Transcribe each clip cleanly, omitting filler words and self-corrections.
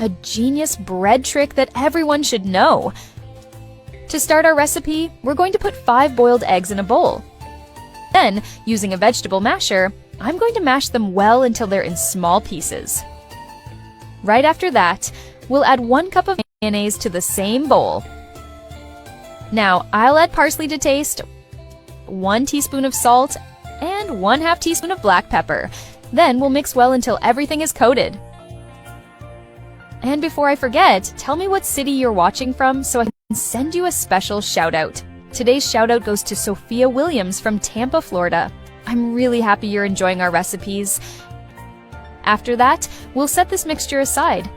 a genius bread trick that everyone should know. To start our recipe, we're going to put 5 boiled eggs in a bowl. Then, using a vegetable masher, I'm going to mash them well until they're in small pieces. Right after that, we'll add 1 cup of mayonnaise to the same bowl. Now, I'll add parsley to taste, 1 teaspoon of salt, and 1/2 teaspoon of black pepper. Then we'll mix well until everything is coated. And before I forget, tell me what city you're watching from so I can send you a special shout out. Today's shout out goes to Sophia Williams from Tampa, Florida. I'm really happy you're enjoying our recipes. After that, we'll set this mixture aside.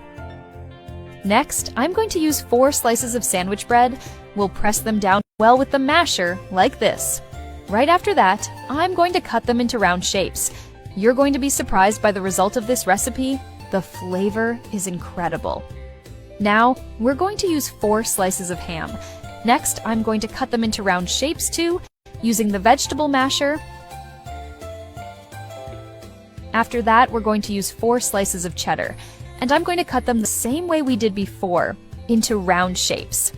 Next, I'm going to use 4 slices of sandwich bread. We'll press them down well with the masher, like this. Right after that, I'm going to cut them into round shapes. You're going to be surprised by the result of this recipe. The flavor is incredible. Now, we're going to use 4 slices of ham. Next, I'm going to cut them into round shapes too, using the vegetable masher. After that, we're going to use 4 slices of cheddar, and I'm going to cut them the same way we did before, into round shapes.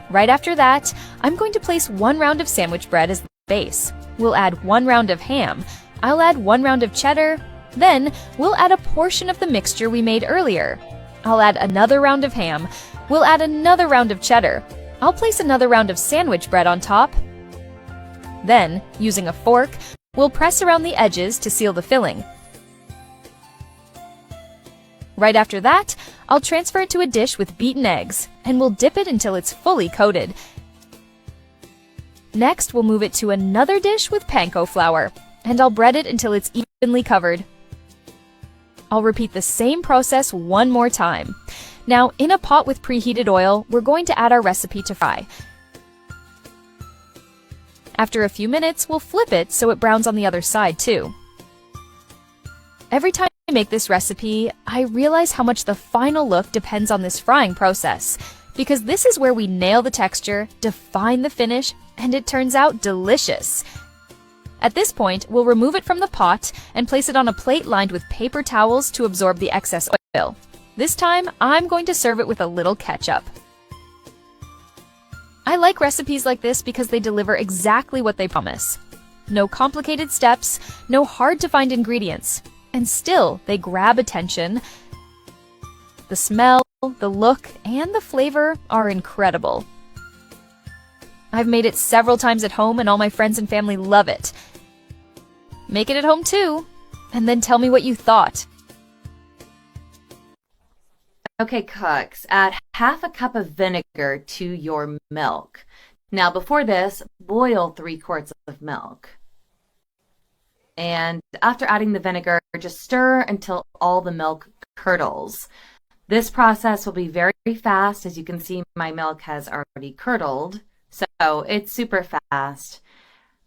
Right after that, I'm going to place 1 round of sandwich bread as the base. We'll add 1 round of ham. I'll add 1 round of cheddar. Then, we'll add a portion of the mixture we made earlier. I'll add another round of ham. We'll add another round of cheddar. I'll place another round of sandwich bread on top. Then, using a fork, we'll press around the edges to seal the filling. Right after that, I'll transfer it to a dish with beaten eggs, and we'll dip it until it's fully coated. Next, we'll move it to another dish with panko flour, and I'll bread it until it's evenly covered. I'll repeat the same process 1 more time. Now, in a pot with preheated oil, we're going to add our recipe to fry. After a few minutes, we'll flip it so it browns on the other side too. Every time I make this recipe, I realize how much the final look depends on this frying process, because this is where we nail the texture, define the finish, and it turns out delicious. At this point, we'll remove it from the pot and place it on a plate lined with paper towels to absorb the excess oil. This time, I'm going to serve it with a little ketchup. I like recipes like this because they deliver exactly what they promise. No complicated steps, no hard-to-find ingredients, and still they grab attention. The smell, the look, and the flavor are incredible. I've made it several times at home and all my friends and family love it. Make it at home too, and then tell me what you thought. Okay, cooks, add 1/2 cup of vinegar to your milk. Now, before this, boil 3 quarts of milk. And after adding the vinegar, just stir until all the milk curdles. This process will be very fast. As you can see, my milk has already curdled, so it's super fast.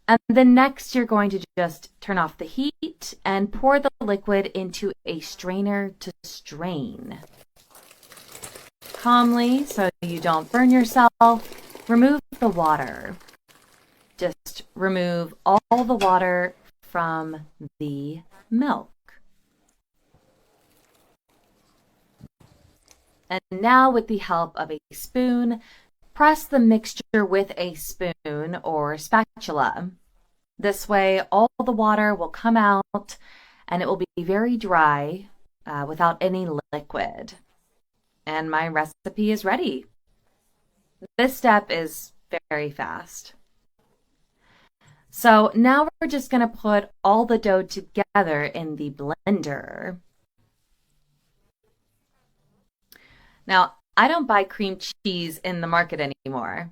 And then next, you're going to just turn off the heat and pour the liquid into a strainer to strain. Calmly, so you don't burn yourself, remove the water. Just remove all the water from the milk. And now, with the help of a spoon, press the mixture with a spoon or spatula. This way, all the water will come out and it will be very dry without any liquid. And my recipe is ready. This step is very fast. So now we're just going to put all the dough together in the blender. Now, I don't buy cream cheese in the market anymore.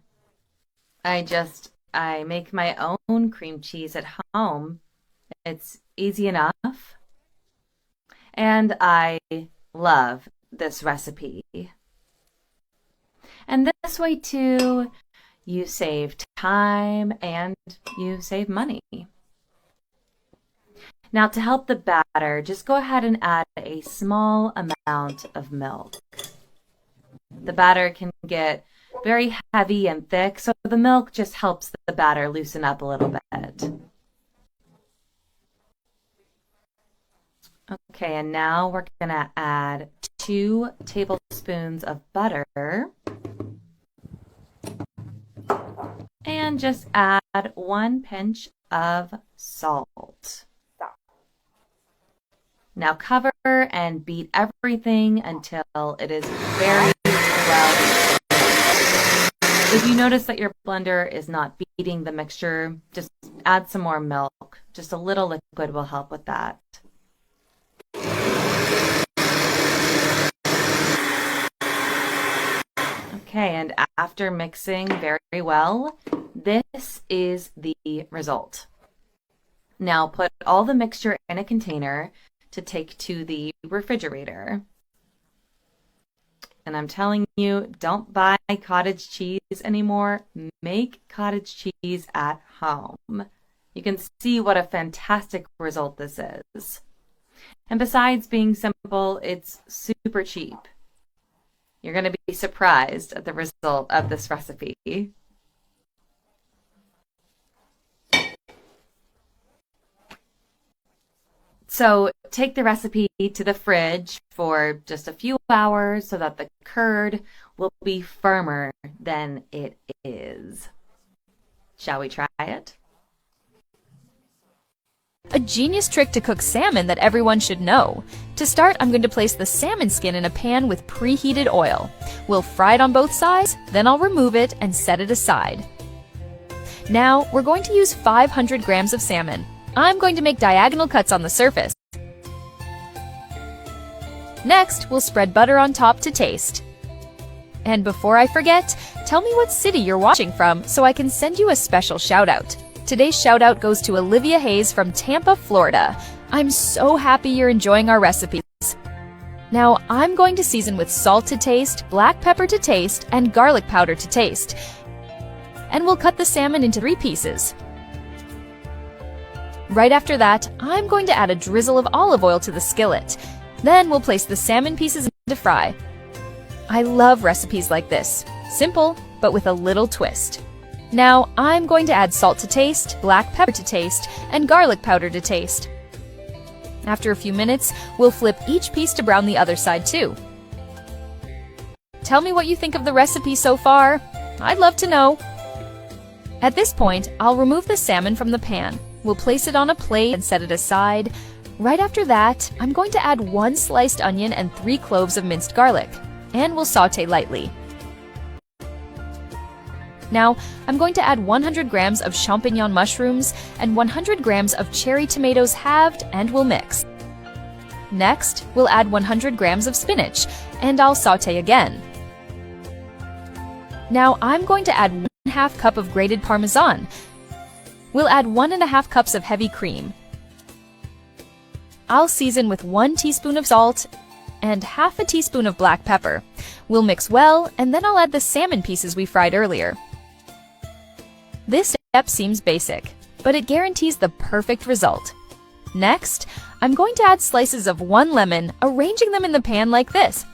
I make my own cream cheese at home. It's easy enough. And I love this recipe. And this way too, you save time and you save money. Now, to help the batter, just go ahead and add a small amount of milk. The batter can get very heavy and thick, so the milk just helps the batter loosen up a little bit. Okay, and now we're gonna add 2 tablespoons of butter and just add 1 pinch of salt. Now cover and beat everything until it is very well. If you notice that your blender is not beating the mixture, just add some more milk. Just a little liquid will help with that. Okay, and after mixing very well, this is the result. Now put all the mixture in a container to take to the refrigerator. And I'm telling you, don't buy cottage cheese anymore. Make cottage cheese at home. You can see what a fantastic result this is. And besides being simple, it's super cheap. You're going to be surprised at the result of this recipe. So take the recipe to the fridge for just a few hours so that the curd will be firmer than it is. Shall we try it? A genius trick to cook salmon that everyone should know. To start, I'm going to place the salmon skin in a pan with preheated oil. We'll fry it on both sides, then I'll remove it and set it aside. Now, we're going to use 500 grams of salmon. I'm going to make diagonal cuts on the surface. Next, we'll spread butter on top to taste. And before I forget, tell me what city you're watching from so I can send you a special shout out. Today's shout out goes to Olivia Hayes from Tampa, Florida. I'm so happy you're enjoying our recipes. Now, I'm going to season with salt to taste, black pepper to taste, and garlic powder to taste. And we'll cut the salmon into 3 pieces. Right after that, I'm going to add a drizzle of olive oil to the skillet. Then we'll place the salmon pieces to fry. I love recipes like this. Simple, but with a little twist. Now, I'm going to add salt to taste, black pepper to taste, and garlic powder to taste. After a few minutes, we'll flip each piece to brown the other side too. Tell me what you think of the recipe so far. I'd love to know. At this point, I'll remove the salmon from the pan. We'll place it on a plate and set it aside. Right after that, I'm going to add 1 sliced onion and 3 cloves of minced garlic, and we'll saute lightly. Now, I'm going to add 100 grams of champignon mushrooms and 100 grams of cherry tomatoes halved, and we'll mix. Next, we'll add 100 grams of spinach, and I'll saute again. Now, I'm going to add 1/2 cup of grated Parmesan. We'll add 1½ cups of heavy cream. I'll season with 1 teaspoon of salt and 1/2 teaspoon of black pepper. We'll mix well, and then I'll add the salmon pieces we fried earlier. This step seems basic, but it guarantees the perfect result. Next, I'm going to add slices of 1 lemon, arranging them in the pan like this.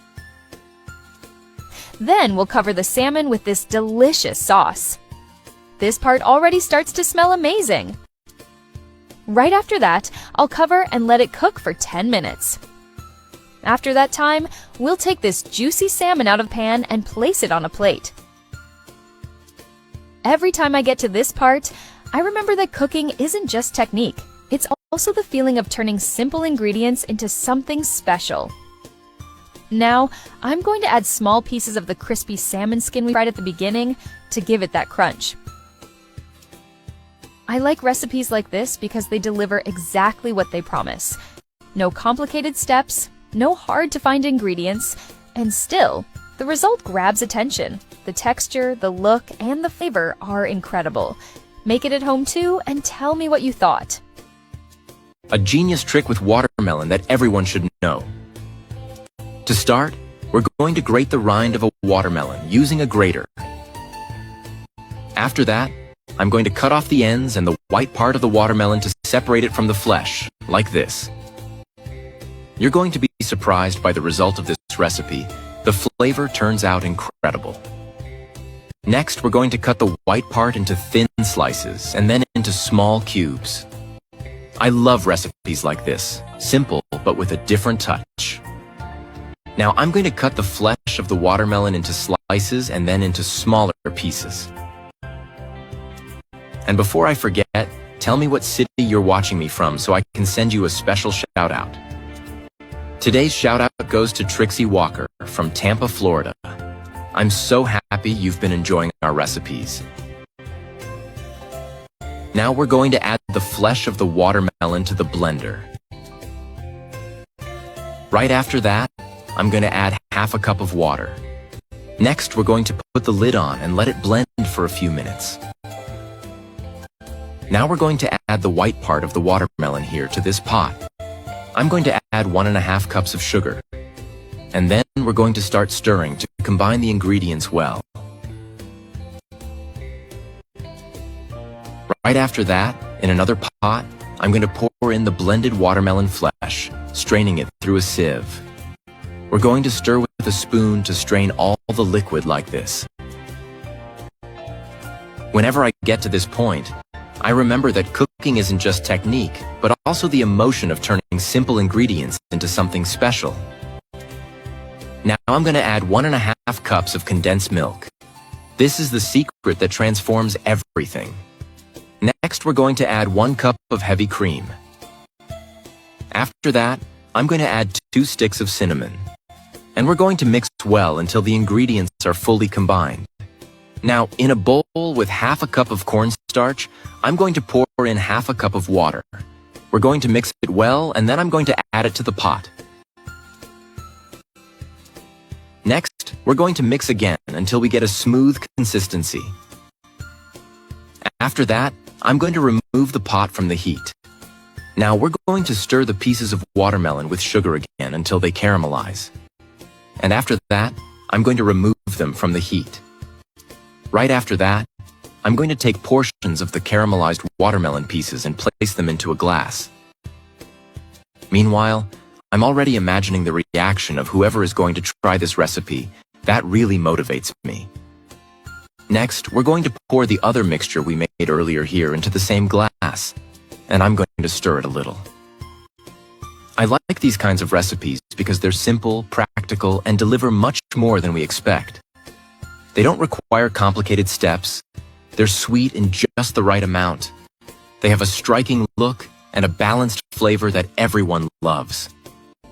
Then we'll cover the salmon with this delicious sauce. This part already starts to smell amazing. Right after that, I'll cover and let it cook for 10 minutes. After that time, we'll take this juicy salmon out of the pan and place it on a plate. Every time I get to this part, I remember that cooking isn't just technique. It's also the feeling of turning simple ingredients into something special. Now, I'm going to add small pieces of the crispy salmon skin we fried at the beginning to give it that crunch. I like recipes like this because they deliver exactly what they promise. No complicated steps, no hard-to-find ingredients, and still, the result grabs attention. The texture, the look, and the flavor are incredible. Make it at home too, and tell me what you thought. A genius trick with watermelon that everyone should know. To start, we're going to grate the rind of a watermelon using a grater. After that, I'm going to cut off the ends and the white part of the watermelon to separate it from the flesh, like this. You're going to be surprised by the result of this recipe. The flavor turns out incredible. Next, we're going to cut the white part into thin slices and then into small cubes. I love recipes like this, simple but with a different touch. Now I'm going to cut the flesh of the watermelon into slices and then into smaller pieces. And before I forget, tell me what city you're watching me from so I can send you a special shout out. Today's shout out goes to Trixie Walker from Tampa, Florida. I'm so happy you've been enjoying our recipes. Now we're going to add the flesh of the watermelon to the blender. Right after that, I'm going to add half a cup of water. Next, we're going to put the lid on and let it blend for a few minutes. Now we're going to add the white part of the watermelon here to this pot. I'm going to add 1.5 cups of sugar. And then we're going to start stirring to combine the ingredients well. Right after that, in another pot, I'm going to pour in the blended watermelon flesh, straining it through a sieve. We're going to stir with a spoon to strain all the liquid like this. Whenever I get to this point, I remember that cooking isn't just technique, but also the emotion of turning simple ingredients into something special. Now I'm going to add 1.5 cups of condensed milk. This is the secret that transforms everything. Next, we're going to add 1 cup of heavy cream. After that, I'm going to add 2 sticks of cinnamon. And we're going to mix well until the ingredients are fully combined. Now, in a bowl with half a cup of cornstarch, I'm going to pour in half a cup of water. We're going to mix it well, and then I'm going to add it to the pot. Next, we're going to mix again until we get a smooth consistency. After that, I'm going to remove the pot from the heat. Now we're going to stir the pieces of watermelon with sugar again until they caramelize. And after that, I'm going to remove them from the heat. Right after that, I'm going to take portions of the caramelized watermelon pieces and place them into a glass. Meanwhile, I'm already imagining the reaction of whoever is going to try this recipe. That really motivates me. Next, we're going to pour the other mixture we made earlier here into the same glass, and I'm going to stir it a little. I like these kinds of recipes because they're simple, practical, and deliver much more than we expect. They don't require complicated steps. They're sweet in just the right amount. They have a striking look and a balanced flavor that everyone loves.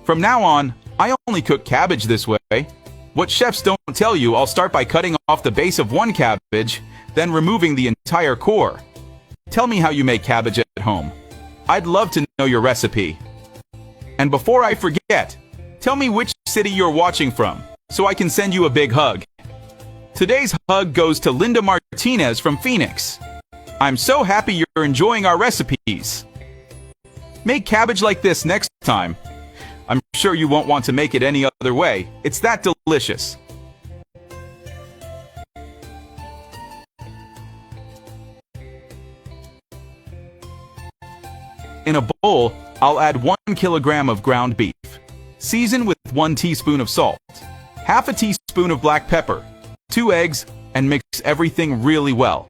From now on, I only cook cabbage this way. What chefs don't tell you, I'll start by cutting off the base of one cabbage, then removing the entire core. Tell me how you make cabbage at home. I'd love to know your recipe. And before I forget, tell me which city you're watching from, so I can send you a big hug. Today's hug goes to Linda Martinez from Phoenix. I'm so happy you're enjoying our recipes. Make cabbage like this next time. I'm sure you won't want to make it any other way. It's that delicious. In a bowl, I'll add 1 kilogram of ground beef. Season with 1 teaspoon of salt, half a teaspoon of black pepper, 2 eggs, and mix everything really well.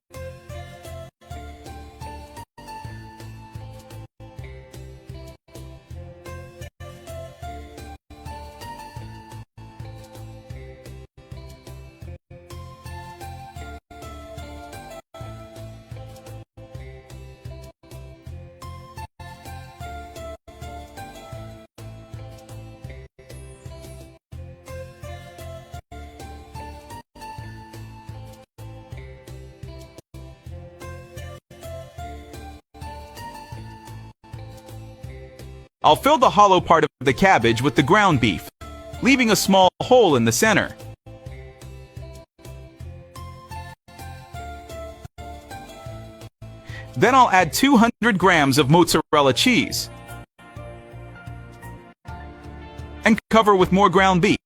I'll fill the hollow part of the cabbage with the ground beef, leaving a small hole in the center. Then I'll add 200 grams of mozzarella cheese and cover with more ground beef.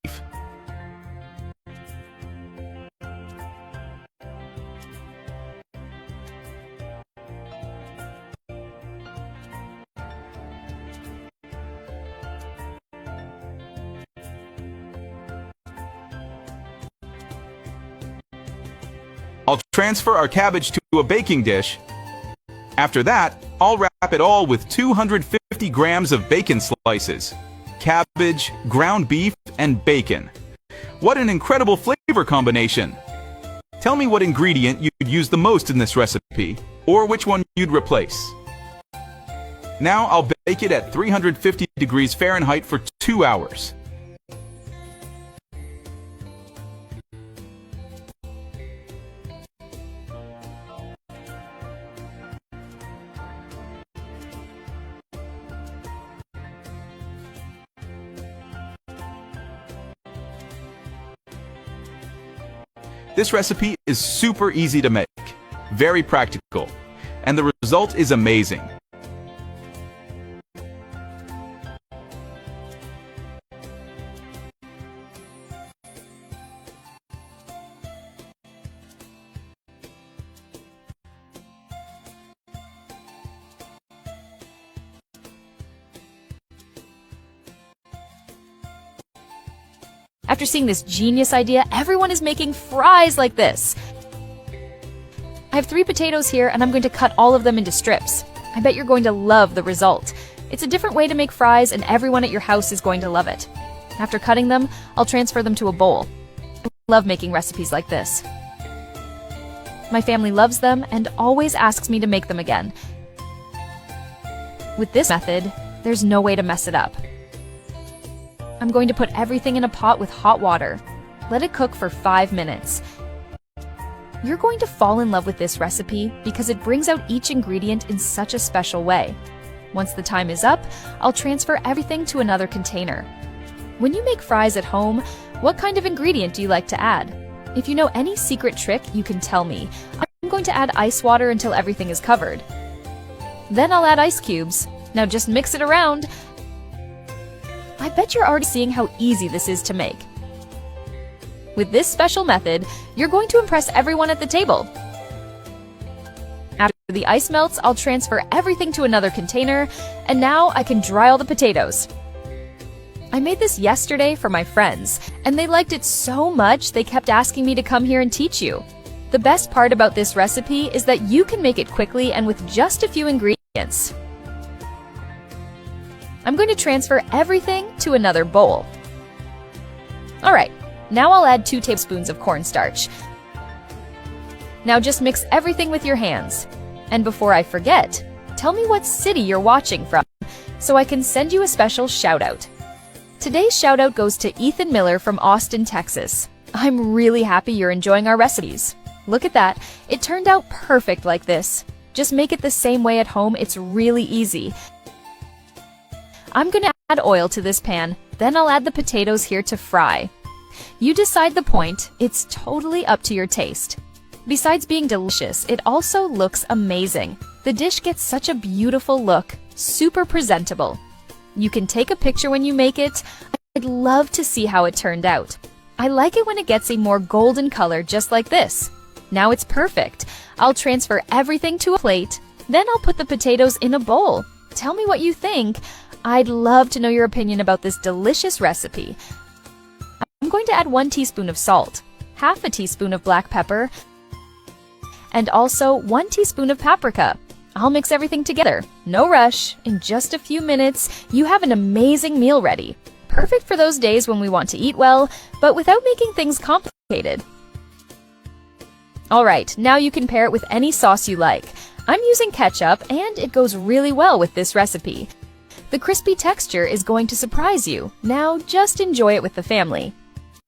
I'll transfer our cabbage to a baking dish. After that, I'll wrap it all with 250 grams of bacon slices. Cabbage, ground beef, and bacon. What an incredible flavor combination! Tell me what ingredient you'd use the most in this recipe, or which one you'd replace. Now I'll bake it at 350 degrees Fahrenheit for 2 hours. This recipe is super easy to make, very practical, and the result is amazing. After seeing this genius idea, everyone is making fries like this. I have 3 potatoes here, and I'm going to cut all of them into strips. I bet you're going to love the result. It's a different way to make fries, and everyone at your house is going to love it. After cutting them, I'll transfer them to a bowl. I love making recipes like this. My family loves them and always asks me to make them again. With this method, there's no way to mess it up. I'm going to put everything in a pot with hot water. Let it cook for 5 minutes. You're going to fall in love with this recipe because it brings out each ingredient in such a special way. Once the time is up, I'll transfer everything to another container. When you make fries at home, what kind of ingredient do you like to add? If you know any secret trick, you can tell me. I'm going to add ice water until everything is covered. Then I'll add ice cubes. Now just mix it around. I bet you're already seeing how easy this is to make. With this special method, you're going to impress everyone at the table. After the ice melts, I'll transfer everything to another container, and now I can dry all the potatoes. I made this yesterday for my friends, and they liked it so much they kept asking me to come here and teach you. The best part about this recipe is that you can make it quickly and with just a few ingredients. I'm going to transfer everything to another bowl. Alright, now I'll add 2 tablespoons of cornstarch. Now just mix everything with your hands. And before I forget, tell me what city you're watching from, so I can send you a special shout-out. Today's shout-out goes to Ethan Miller from Austin, Texas. I'm really happy you're enjoying our recipes. Look at that, it turned out perfect like this. Just make it the same way at home, it's really easy. I'm going to add oil to this pan, then I'll add the potatoes here to fry. You decide the point, it's totally up to your taste. Besides being delicious, it also looks amazing. The dish gets such a beautiful look, super presentable. You can take a picture when you make it. I'd love to see how it turned out. I like it when it gets a more golden color just like this. Now it's perfect. I'll transfer everything to a plate, then I'll put the potatoes in a bowl. Tell me what you think. I'd love to know your opinion about this delicious recipe. I'm going to add 1 teaspoon of salt, half a teaspoon of black pepper, and also 1 teaspoon of paprika. I'll mix everything together. No rush. In just a few minutes, you have an amazing meal ready. Perfect for those days when we want to eat well, but without making things complicated. Alright, now you can pair it with any sauce you like. I'm using ketchup, and it goes really well with this recipe. The crispy texture is going to surprise you. Now just enjoy it with the family.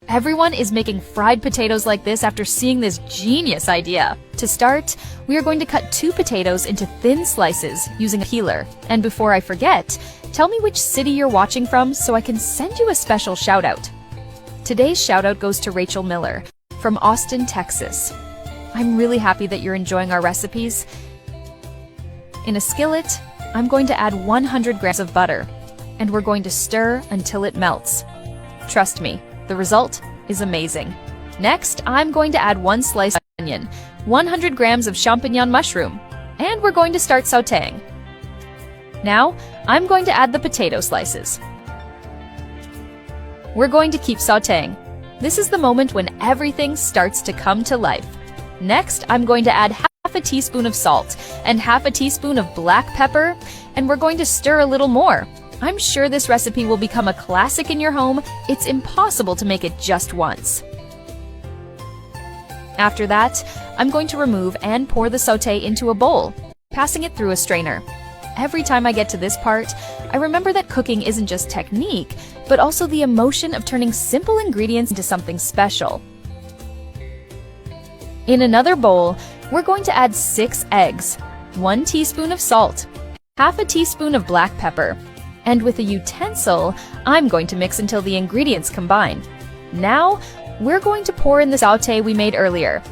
Everyone is making fried potatoes like this after seeing this genius idea. To start, we are going to cut 2 potatoes into thin slices using a peeler. And before I forget, tell me which city you're watching from so I can send you a special shout out. Today's shout out goes to Rachel Miller from Austin, Texas. I'm really happy that you're enjoying our recipes. In a skillet, I'm going to add 100 grams of butter, and we're going to stir until it melts. Trust me, the result is amazing. Next, I'm going to add 1 slice of onion, 100 grams of champignon mushroom, and we're going to start sautéing. Now, I'm going to add the potato slices. We're going to keep sautéing. This is the moment when everything starts to come to life. Next, I'm going to add half half a teaspoon of salt and half a teaspoon of black pepper, and we're going to stir a little more. I'm sure this recipe will become a classic in your home. It's impossible to make it just once. After that, I'm going to remove and pour the sauté into a bowl, passing it through a strainer. Every time I get to this part, I remember that cooking isn't just technique, but also the emotion of turning simple ingredients into something special. In another bowl, we're going to add 6 eggs, 1 teaspoon of salt, half a teaspoon of black pepper, and with a utensil, I'm going to mix until the ingredients combine. Now, we're going to pour in the sauté we made earlier,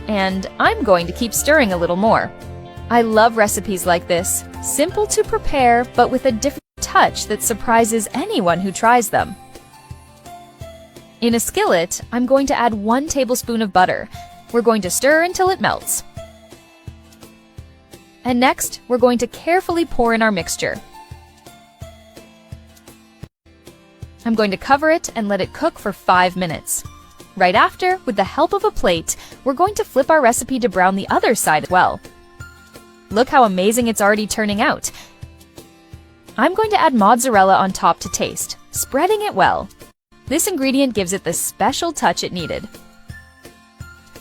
and I'm going to keep stirring a little more. I love recipes like this, simple to prepare, but with a different touch that surprises anyone who tries them. In a skillet, I'm going to add 1 tablespoon of butter. We're going to stir until it melts. And next, we're going to carefully pour in our mixture. I'm going to cover it and let it cook for 5 minutes. Right after, with the help of a plate, we're going to flip our recipe to brown the other side as well. Look how amazing it's already turning out. I'm going to add mozzarella on top to taste, spreading it well. This ingredient gives it the special touch it needed.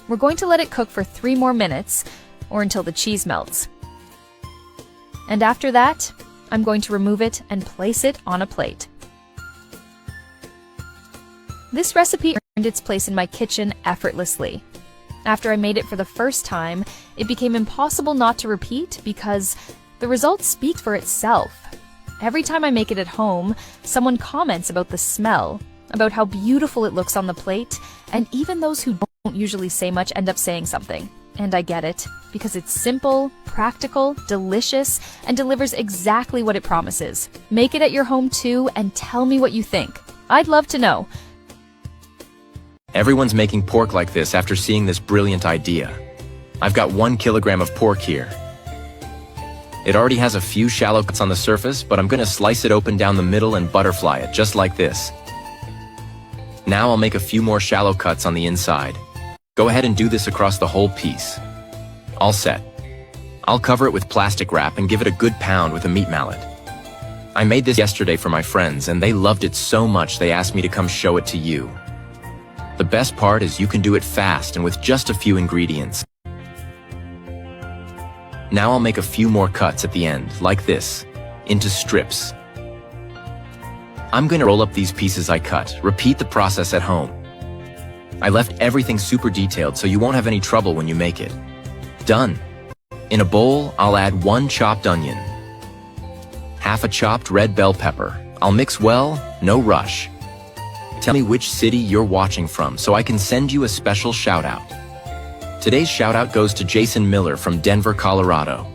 We're going to let it cook for 3 more minutes, or until the cheese melts. And after that, I'm going to remove it and place it on a plate. This recipe earned its place in my kitchen effortlessly. After I made it for the first time, it became impossible not to repeat because the results speak for itself. Every time I make it at home, someone comments about the smell, about how beautiful it looks on the plate, and even those who don't usually say much end up saying something. And I get it, because it's simple, practical, delicious, and delivers exactly what it promises. Make it at your home too, and tell me what you think. I'd love to know. Everyone's making pork like this after seeing this brilliant idea. I've got 1 kilogram of pork here. It already has a few shallow cuts on the surface, but I'm gonna slice it open down the middle and butterfly it, just like this. Now I'll make a few more shallow cuts on the inside. Go ahead and do this across the whole piece. All set. I'll cover it with plastic wrap and give it a good pound with a meat mallet. I made this yesterday for my friends, and they loved it so much they asked me to come show it to you. The best part is you can do it fast and with just a few ingredients. Now I'll make a few more cuts at the end, like this, into strips. I'm going to roll up these pieces I cut. Repeat the process at home. I left everything super detailed so you won't have any trouble when you make it. Done. In a bowl, I'll add 1 chopped onion, half a chopped red bell pepper. I'll mix well, no rush. Tell me which city you're watching from so I can send you a special shout-out. Today's shout-out goes to Jason Miller from Denver, Colorado.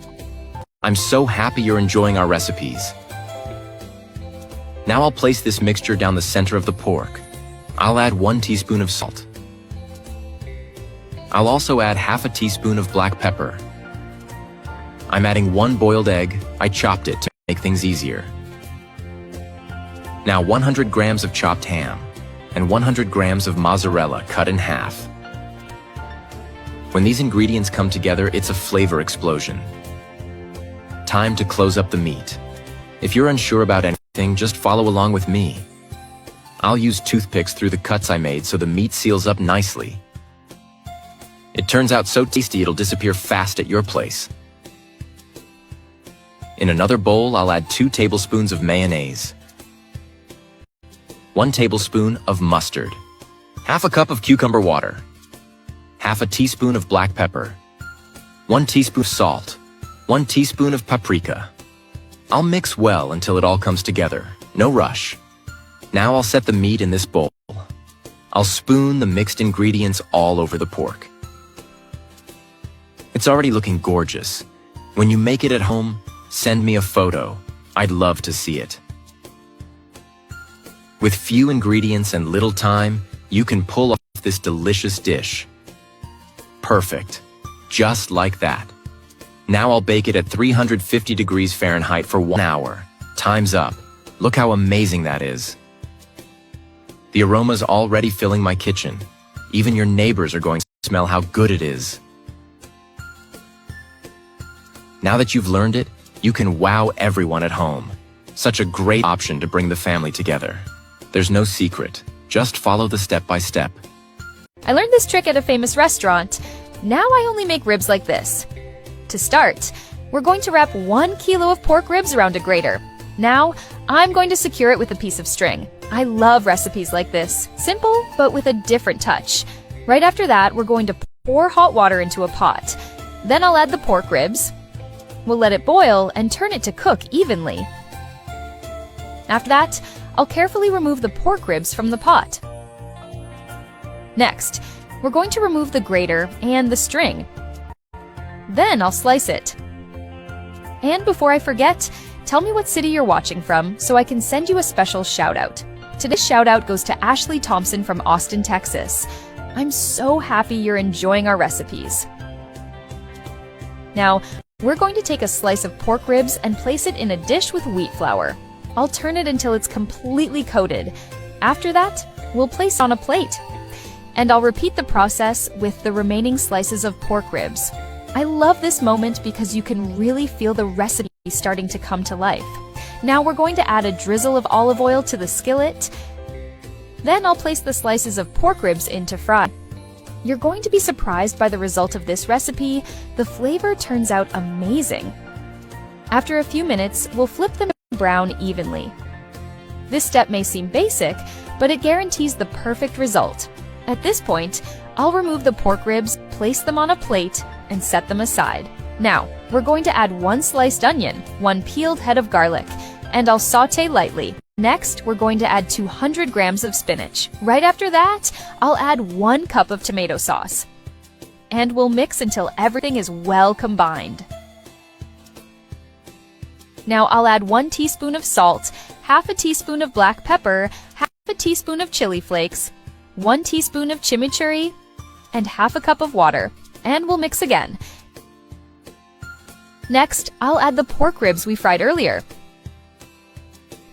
I'm so happy you're enjoying our recipes. Now I'll place this mixture down the center of the pork. I'll add 1 teaspoon of salt. I'll also add half a teaspoon of black pepper. I'm adding 1 boiled egg. I chopped it to make things easier. Now 100 grams of chopped ham and 100 grams of mozzarella cut in half. When these ingredients come together, it's a flavor explosion. Time to close up the meat. If you're unsure about anything, just follow along with me. I'll use toothpicks through the cuts I made so the meat seals up nicely. It turns out so tasty it'll disappear fast at your place. In another bowl, I'll add 2 tablespoons of mayonnaise, 1 tablespoon of mustard, half a cup of cucumber water, half a teaspoon of black pepper, 1 teaspoon of salt, 1 teaspoon of paprika. I'll mix well until it all comes together. No rush. Now I'll set the meat in this bowl. I'll spoon the mixed ingredients all over the pork. It's already looking gorgeous. When you make it at home, send me a photo. I'd love to see it. With few ingredients and little time, you can pull off this delicious dish. Perfect. Just like that. Now I'll bake it at 350 degrees Fahrenheit for 1 hour. Time's up. Look how amazing that is. The aroma's already filling my kitchen. Even your neighbors are going to smell how good it is. Now that you've learned it, you can wow everyone at home. Such a great option to bring the family together. There's no secret. Just follow the step-by-step. I learned this trick at a famous restaurant. Now I only make ribs like this. To start, we're going to wrap 1 kilo of pork ribs around a grater. Now, I'm going to secure it with a piece of string. I love recipes like this. Simple, but with a different touch. Right after that, we're going to pour hot water into a pot. Then I'll add the pork ribs. We'll let it boil and turn it to cook evenly. After that, I'll carefully remove the pork ribs from the pot. Next, we're going to remove the grater and the string. Then I'll slice it. And before I forget, tell me what city you're watching from so I can send you a special shout-out. Today's shout-out goes to Ashley Thompson from Austin, Texas. I'm so happy you're enjoying our recipes. Now, we're going to take a slice of pork ribs and place it in a dish with wheat flour. I'll turn it until it's completely coated. After that, we'll place it on a plate. And I'll repeat the process with the remaining slices of pork ribs. I love this moment because you can really feel the recipe starting to come to life. Now we're going to add a drizzle of olive oil to the skillet. Then I'll place the slices of pork ribs in to fry. You're going to be surprised by the result of this recipe. The flavor turns out amazing. After a few minutes, we'll flip them brown evenly. This step may seem basic, but it guarantees the perfect result. At this point, I'll remove the pork ribs, place them on a plate, and set them aside. Now, we're going to add 1 sliced onion, 1 peeled head of garlic, and I'll saute lightly. Next, we're going to add 200 grams of spinach. Right after that, I'll add 1 cup of tomato sauce. And we'll mix until everything is well combined. Now I'll add 1 teaspoon of salt, half a teaspoon of black pepper, half a teaspoon of chili flakes, 1 teaspoon of chimichurri, and half a cup of water. And we'll mix again. Next, I'll add the pork ribs we fried earlier.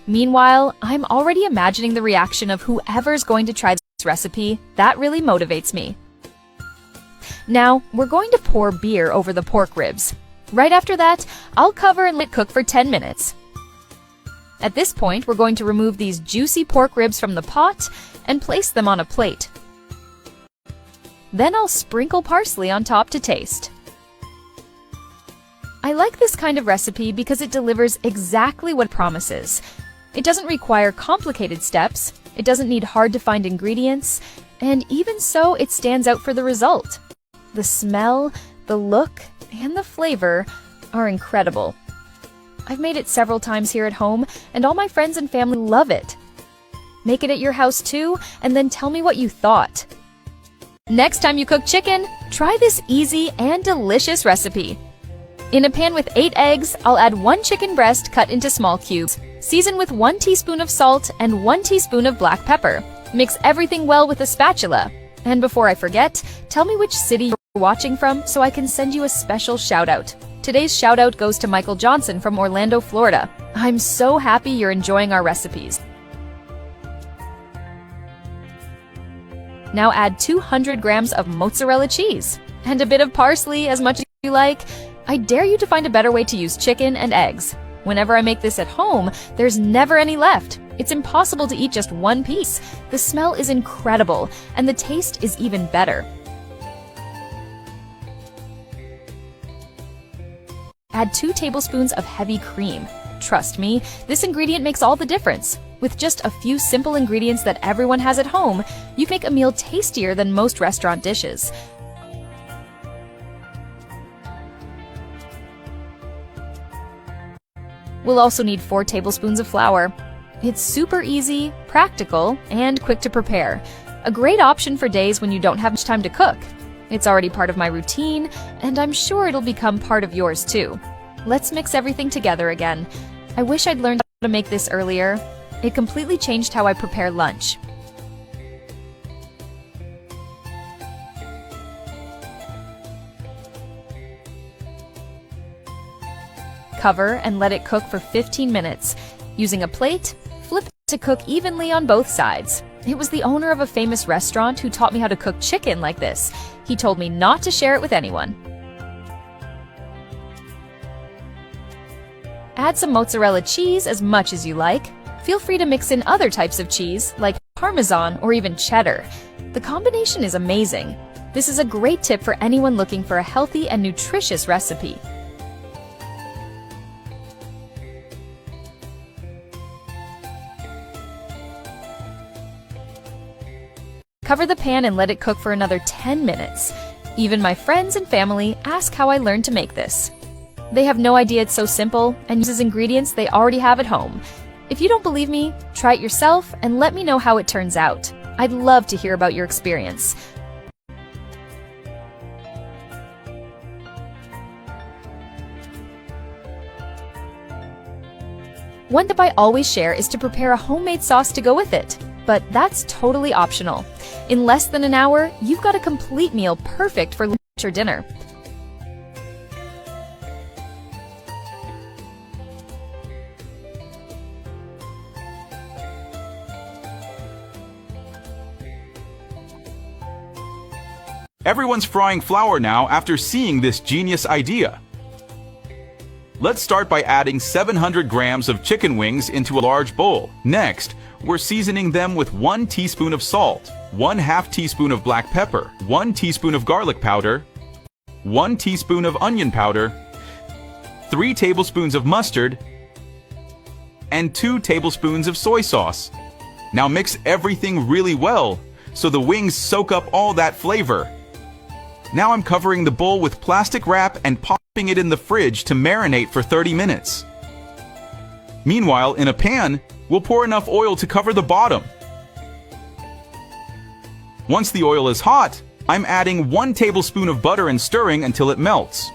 Meanwhile, I'm already imagining the reaction of whoever's going to try this recipe. That really motivates me. Now, we're going to pour beer over the pork ribs. Right after that, I'll cover and let it cook for 10 minutes. At this point, we're going to remove these juicy pork ribs from the pot and place them on a plate. Then I'll sprinkle parsley on top to taste. I like this kind of recipe because it delivers exactly what it promises. It doesn't require complicated steps, it doesn't need hard-to-find ingredients, and even so, it stands out for the result. The smell, the look, and the flavor are incredible. I've made it several times here at home, and all my friends and family love it. Make it at your house too, and then tell me what you thought. Next time you cook chicken, try this easy and delicious recipe. In a pan with 8 eggs, I'll add 1 chicken breast cut into small cubes. Season with 1 teaspoon of salt and 1 teaspoon of black pepper. Mix everything well with a spatula. And before I forget, tell me which city you're watching from so I can send you a special shout-out. Today's shout-out goes to Michael Johnson from Orlando, Florida. I'm so happy you're enjoying our recipes. Now add 200 grams of mozzarella cheese and a bit of parsley, as much as you like. I dare you to find a better way to use chicken and eggs. Whenever I make this at home, there's never any left. It's impossible to eat just 1 piece. The smell is incredible, and the taste is even better. Add 2 tablespoons of heavy cream. Trust me, this ingredient makes all the difference. With just a few simple ingredients that everyone has at home, you can make a meal tastier than most restaurant dishes. We'll also need 4 tablespoons of flour. It's super easy, practical, and quick to prepare. A great option for days when you don't have much time to cook. It's already part of my routine, and I'm sure it'll become part of yours too. Let's mix everything together again. I wish I'd learned how to make this earlier. It completely changed how I prepare lunch. Cover and let it cook for 15 minutes. Using a plate, flip it to cook evenly on both sides. It was the owner of a famous restaurant who taught me how to cook chicken like this. He told me not to share it with anyone. Add some mozzarella cheese as much as you like. Feel free to mix in other types of cheese, like Parmesan or even cheddar. The combination is amazing. This is a great tip for anyone looking for a healthy and nutritious recipe. Cover the pan and let it cook for another 10 minutes. Even my friends and family ask how I learned to make this. They have no idea it's so simple and uses ingredients they already have at home. If you don't believe me, try it yourself and let me know how it turns out. I'd love to hear about your experience. One tip I always share is to prepare a homemade sauce to go with it, but that's totally optional. In less than an hour, you've got a complete meal perfect for lunch or dinner. Everyone's frying flour now after seeing this genius idea. Let's start by adding 700 grams of chicken wings into a large bowl. Next, we're seasoning them with 1 teaspoon of salt, 1/2 teaspoon of black pepper, 1 teaspoon of garlic powder, 1 teaspoon of onion powder, 3 tablespoons of mustard, and 2 tablespoons of soy sauce. Now mix everything really well so the wings soak up all that flavor. Now I'm covering the bowl with plastic wrap and popping it in the fridge to marinate for 30 minutes. Meanwhile, in a pan, we'll pour enough oil to cover the bottom. Once the oil is hot, I'm adding 1 tablespoon of butter and stirring until it melts.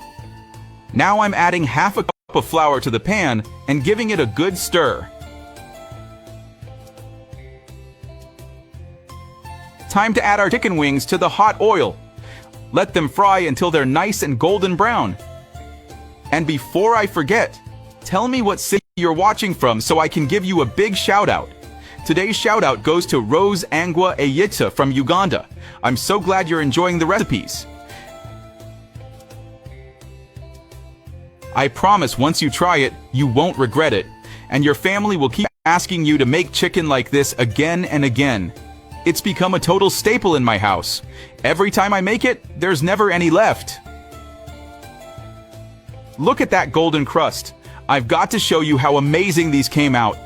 Now I'm adding half a cup of flour to the pan and giving it a good stir. Time to add our chicken wings to the hot oil. Let them fry until they're nice and golden brown. And before I forget, tell me what city you're watching from so I can give you a big shout out. Today's shout out goes to Rose Angwa Eyitsa from Uganda. I'm so glad you're enjoying the recipes. I promise once you try it, you won't regret it, and your family will keep asking you to make chicken like this again and again. It's become a total staple in my house. Every time I make it, there's never any left. Look at that golden crust. I've got to show you how amazing these came out.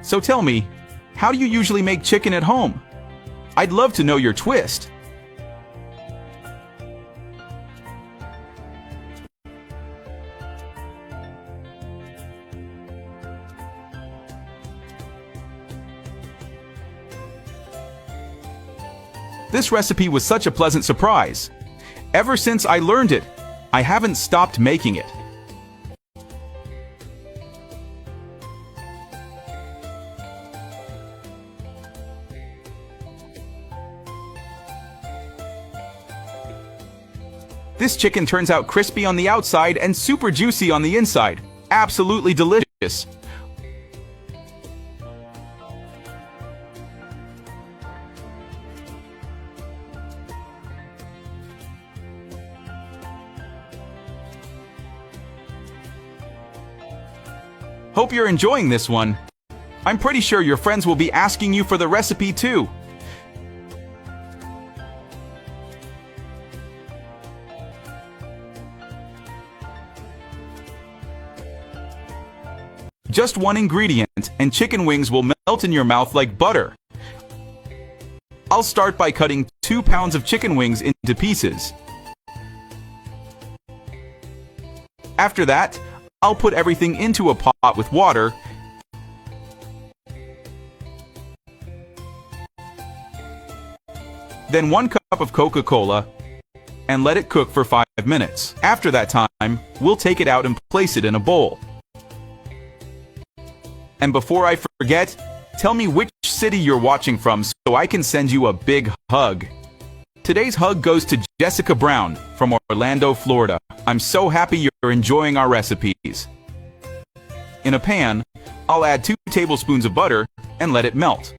So tell me, how do you usually make chicken at home? I'd love to know your twist. This recipe was such a pleasant surprise. Ever since I learned it, I haven't stopped making it. This chicken turns out crispy on the outside and super juicy on the inside. Absolutely delicious. Hope you're enjoying this one. I'm pretty sure your friends will be asking you for the recipe too. Just one ingredient, and chicken wings will melt in your mouth like butter. I'll start by cutting 2 pounds of chicken wings into pieces. After that, I'll put everything into a pot with water then 1 cup of Coca-Cola and let it cook for 5 minutes. After that time, we'll take it out and place it in a bowl. And before I forget, tell me which city you're watching from so I can send you a big hug. Today's hug goes to Jessica Brown from Orlando, Florida. I'm so happy you're enjoying our recipes. In a pan, I'll add 2 tablespoons of butter and let it melt.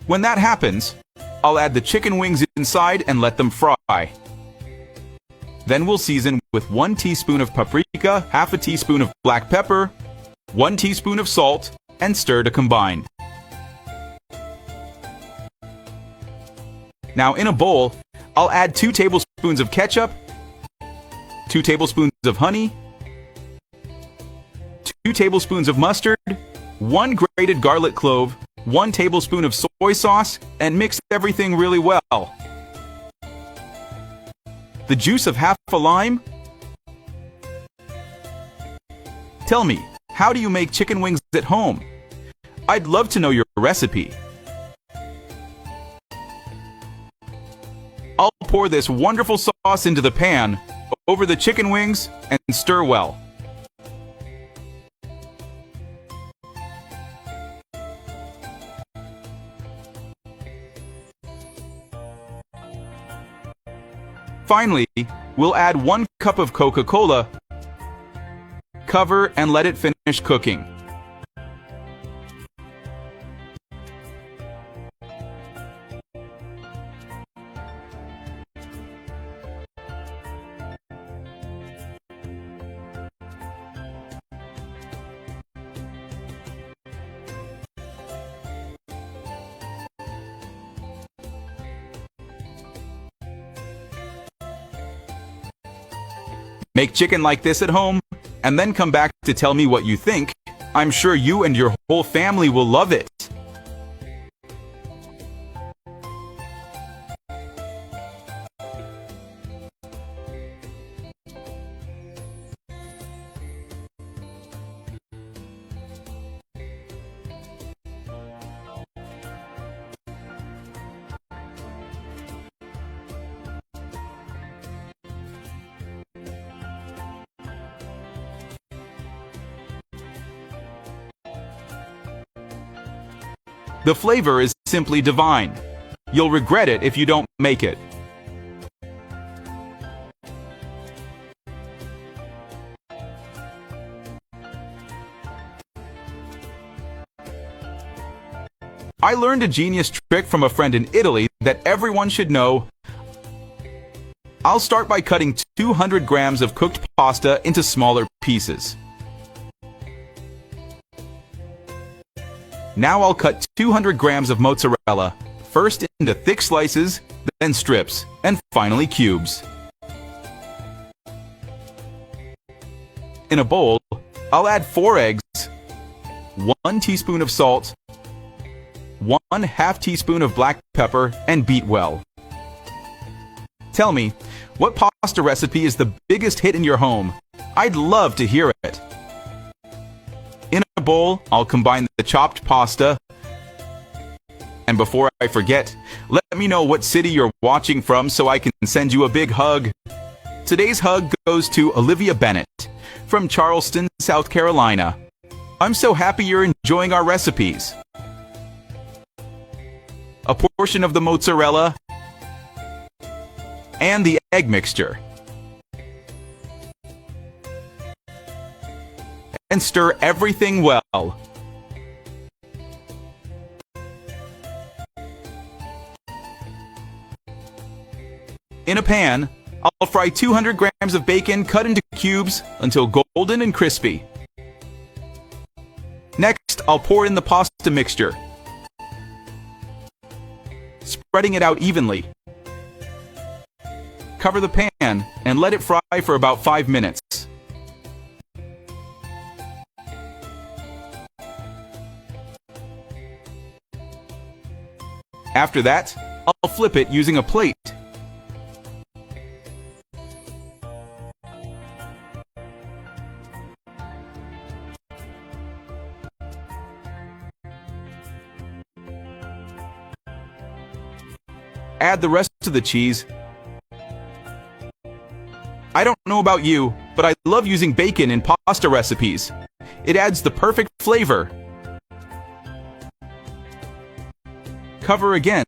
When that happens, I'll add the chicken wings inside and let them fry. Then we'll season with 1 teaspoon of paprika, half a teaspoon of black pepper, 1 teaspoon of salt, and stir to combine. Now in a bowl, I'll add 2 tablespoons of ketchup, 2 tablespoons of honey, 2 tablespoons of mustard, 1 grated garlic clove, 1 tablespoon of soy sauce, and mix everything really well. The juice of half a lime? Tell me, how do you make chicken wings at home? I'd love to know your recipe. I'll pour this wonderful sauce into the pan, over the chicken wings, and stir well. Finally, we'll add 1 cup of Coca-Cola, cover, and let it finish cooking. Make chicken like this at home, and then come back to tell me what you think. I'm sure you and your whole family will love it. The flavor is simply divine. You'll regret it if you don't make it. I learned a genius trick from a friend in Italy that everyone should know. I'll start by cutting 200 grams of cooked pasta into smaller pieces. Now I'll cut 200 grams of mozzarella, first into thick slices, then strips, and finally cubes. In a bowl, I'll add 4 eggs, 1 teaspoon of salt, 1/2 teaspoon of black pepper, and beat well. Tell me, what pasta recipe is the biggest hit in your home? I'd love to hear it. In a bowl, I'll combine the chopped pasta. And before I forget, let me know what city you're watching from so I can send you a big hug. Today's hug goes to Olivia Bennett from Charleston, South Carolina. I'm so happy you're enjoying our recipes. A portion of the mozzarella and the egg mixture. And stir everything well. In a pan, I'll fry 200 grams of bacon cut into cubes until golden and crispy. Next, I'll pour in the pasta mixture, spreading it out evenly. Cover the pan and let it fry for about 5 minutes. After that, I'll flip it using a plate. Add the rest of the cheese. I don't know about you, but I love using bacon in pasta recipes. It adds the perfect flavor. Cover again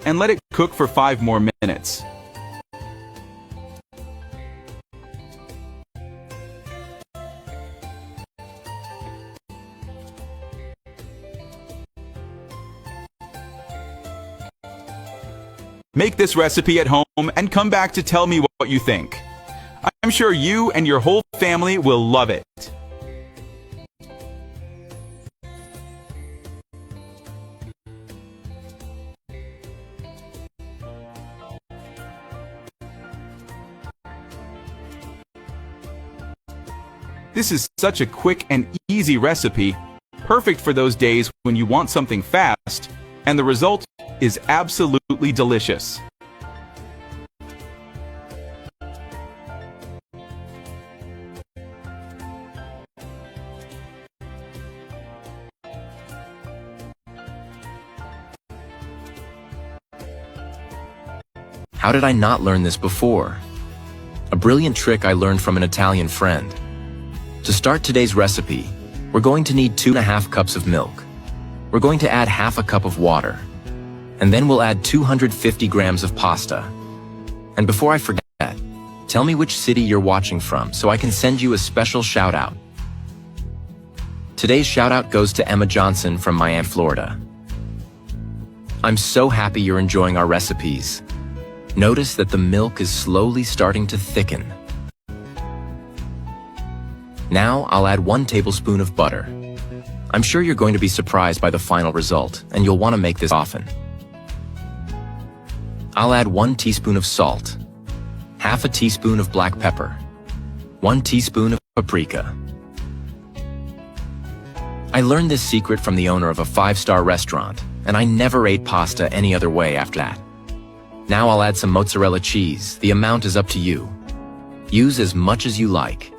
and let it cook for 5 more minutes. Make this recipe at home and come back to tell me what you think. I'm sure you and your whole family will love it. This is such a quick and easy recipe, perfect for those days when you want something fast, and the result is absolutely delicious. How did I not learn this before? A brilliant trick I learned from an Italian friend. To start today's recipe, we're going to need 2.5 cups of milk. We're going to add half a cup of water. And then we'll add 250 grams of pasta. And before I forget, tell me which city you're watching from so I can send you a special shout out. Today's shout out goes to Emma Johnson from Miami, Florida. I'm so happy you're enjoying our recipes. Notice that the milk is slowly starting to thicken. Now I'll add 1 tablespoon of butter. I'm sure you're going to be surprised by the final result, and you'll want to make this often. I'll add 1 teaspoon of salt, half a teaspoon of black pepper, 1 teaspoon of paprika. I learned this secret from the owner of a 5-star restaurant, and I never ate pasta any other way after that. Now I'll add some mozzarella cheese. The amount is up to you. Use as much as you like.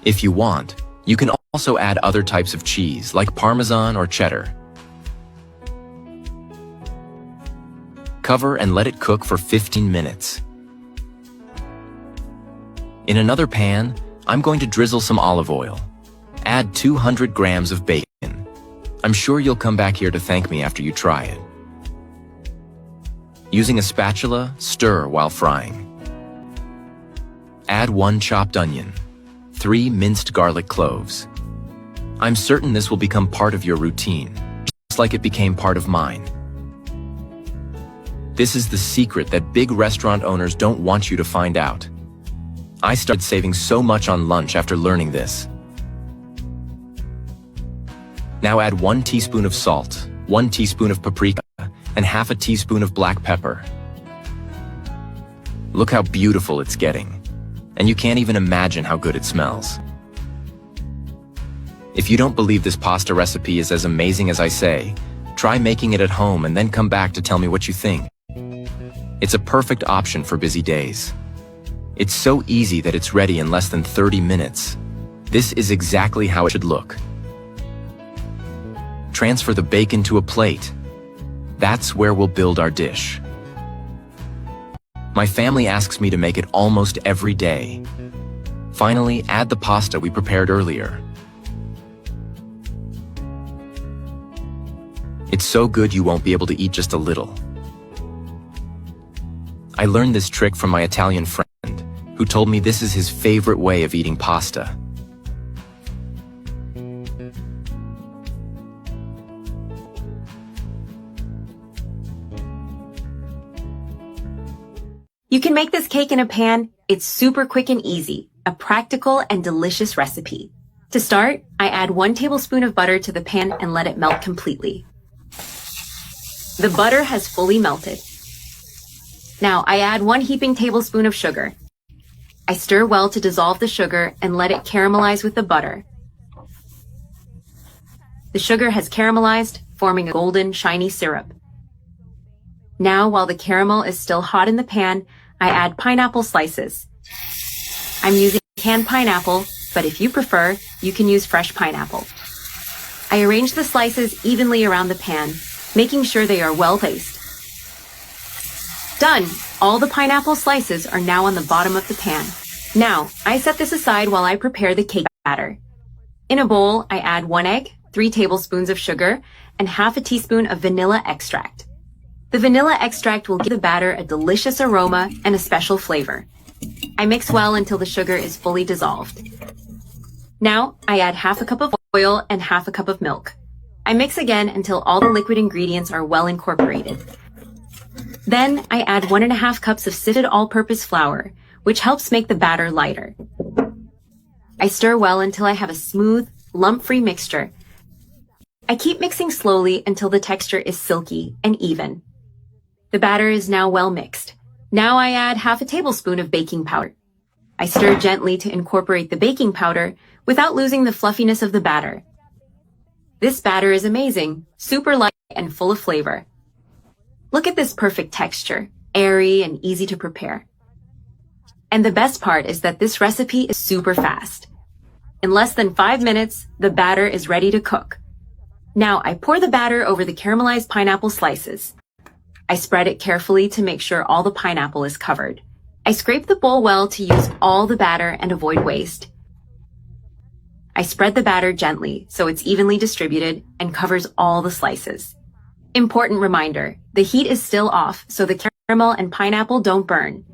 If you want, you can also add other types of cheese, like Parmesan or cheddar. Cover and let it cook for 15 minutes. In another pan, I'm going to drizzle some olive oil. Add 200 grams of bacon. I'm sure you'll come back here to thank me after you try it. Using a spatula, stir while frying. Add 1 chopped onion, 3 minced garlic cloves. I'm certain this will become part of your routine, just like it became part of mine. This is the secret that big restaurant owners don't want you to find out. I started saving so much on lunch after learning this. Now add 1 teaspoon of salt, 1 teaspoon of paprika, and half a teaspoon of black pepper. Look how beautiful it's getting. And you can't even imagine how good it smells. If you don't believe this pasta recipe is as amazing as I say, try making it at home and then come back to tell me what you think. It's a perfect option for busy days. It's so easy that it's ready in less than 30 minutes. This is exactly how it should look. Transfer the bacon to a plate. That's where we'll build our dish. My family asks me to make it almost every day. Finally, add the pasta we prepared earlier. It's so good you won't be able to eat just a little. I learned this trick from my Italian friend, who told me this is his favorite way of eating pasta. You can make this cake in a pan. It's super quick and easy, a practical and delicious recipe. To start, I add 1 tablespoon of butter to the pan and let it melt completely. The butter has fully melted. Now I add 1 heaping tablespoon of sugar. I stir well to dissolve the sugar and let it caramelize with the butter. The sugar has caramelized, forming a golden, shiny syrup. Now, while the caramel is still hot in the pan, I add pineapple slices. I'm using canned pineapple, but if you prefer, you can use fresh pineapple. I arrange the slices evenly around the pan, making sure they are well placed. Done! All the pineapple slices are now on the bottom of the pan. Now, I set this aside while I prepare the cake batter. In a bowl, I add 1 egg, 3 tablespoons of sugar, and half a teaspoon of vanilla extract. The vanilla extract will give the batter a delicious aroma and a special flavor. I mix well until the sugar is fully dissolved. Now, I add half a cup of oil and half a cup of milk. I mix again until all the liquid ingredients are well incorporated. Then I add 1.5 cups of sifted all-purpose flour, which helps make the batter lighter. I stir well until I have a smooth, lump-free mixture. I keep mixing slowly until the texture is silky and even. The batter is now well mixed. Now I add 1/2 tablespoon of baking powder. I stir gently to incorporate the baking powder without losing the fluffiness of the batter. This batter is amazing, super light and full of flavor. Look at this perfect texture, airy and easy to prepare. And the best part is that this recipe is super fast. In less than 5 minutes, the batter is ready to cook. Now I pour the batter over the caramelized pineapple slices. I spread it carefully to make sure all the pineapple is covered. I scrape the bowl well to use all the batter and avoid waste. I spread the batter gently so it's evenly distributed and covers all the slices. Important reminder, the heat is still off so the caramel and pineapple don't burn.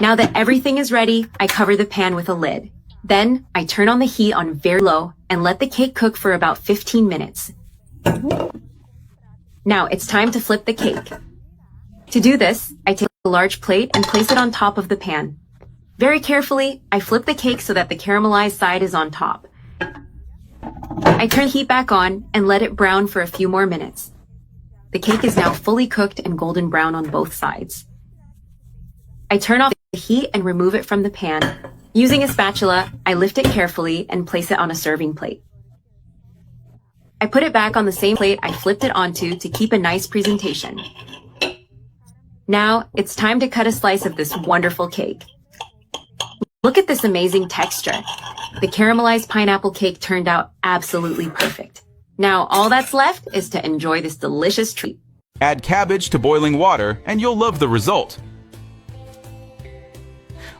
Now that everything is ready, I cover the pan with a lid. Then I turn on the heat on very low and let the cake cook for about 15 minutes. Now it's time to flip the cake. To do this, I take a large plate and place it on top of the pan. Very carefully, I flip the cake so that the caramelized side is on top. I turn the heat back on and let it brown for a few more minutes. The cake is now fully cooked and golden brown on both sides. I turn off the heat and remove it from the pan. Using a spatula, I lift it carefully and place it on a serving plate. I put it back on the same plate I flipped it onto to keep a nice presentation. Now, it's time to cut a slice of this wonderful cake. Look at this amazing texture. The caramelized pineapple cake turned out absolutely perfect. Now, all that's left is to enjoy this delicious treat. Add cabbage to boiling water and you'll love the result.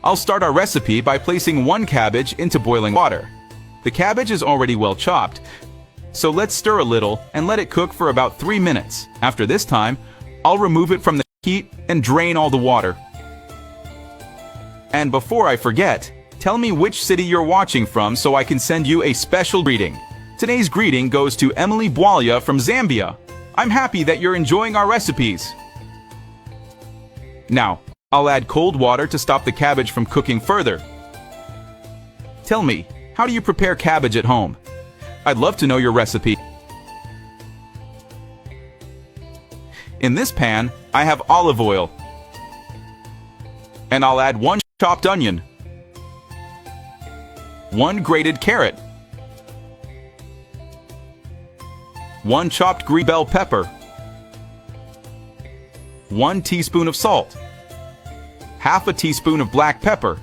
I'll start our recipe by placing 1 cabbage into boiling water. The cabbage is already well chopped, so let's stir a little and let it cook for about 3 minutes. After this time, I'll remove it from the heat and drain all the water. And before I forget, tell me which city you're watching from so I can send you a special greeting. Today's greeting goes to Emily Bwalia from Zambia. I'm happy that you're enjoying our recipes. Now, I'll add cold water to stop the cabbage from cooking further. Tell me, how do you prepare cabbage at home? I'd love to know your recipe. In this pan, I have olive oil. And I'll add 1 chopped onion, 1 grated carrot, 1 chopped green bell pepper, 1 teaspoon of salt, 1/2 teaspoon of black pepper,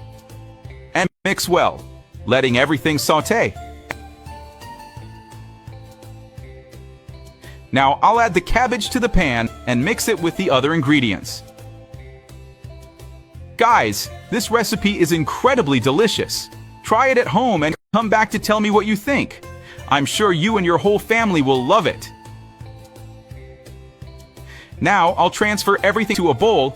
and mix well, letting everything saute. Now I'll add the cabbage to the pan and mix it with the other ingredients. Guys, this recipe is incredibly delicious. Try it at home and come back to tell me what you think. I'm sure you and your whole family will love it. Now I'll transfer everything to a bowl.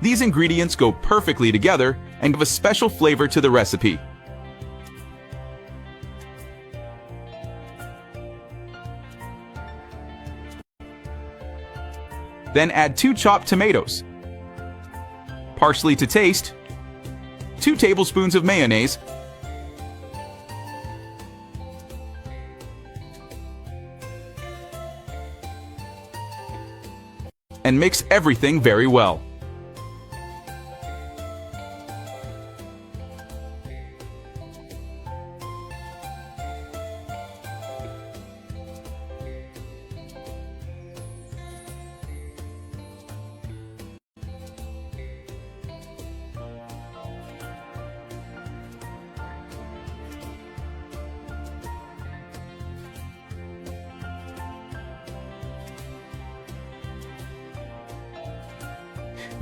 These ingredients go perfectly together and give a special flavor to the recipe. Then add 2 chopped tomatoes, parsley to taste, 2 tablespoons of mayonnaise, and mix everything very well.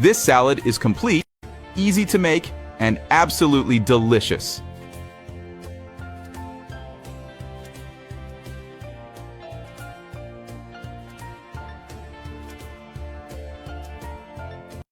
This salad is complete, easy to make, and absolutely delicious.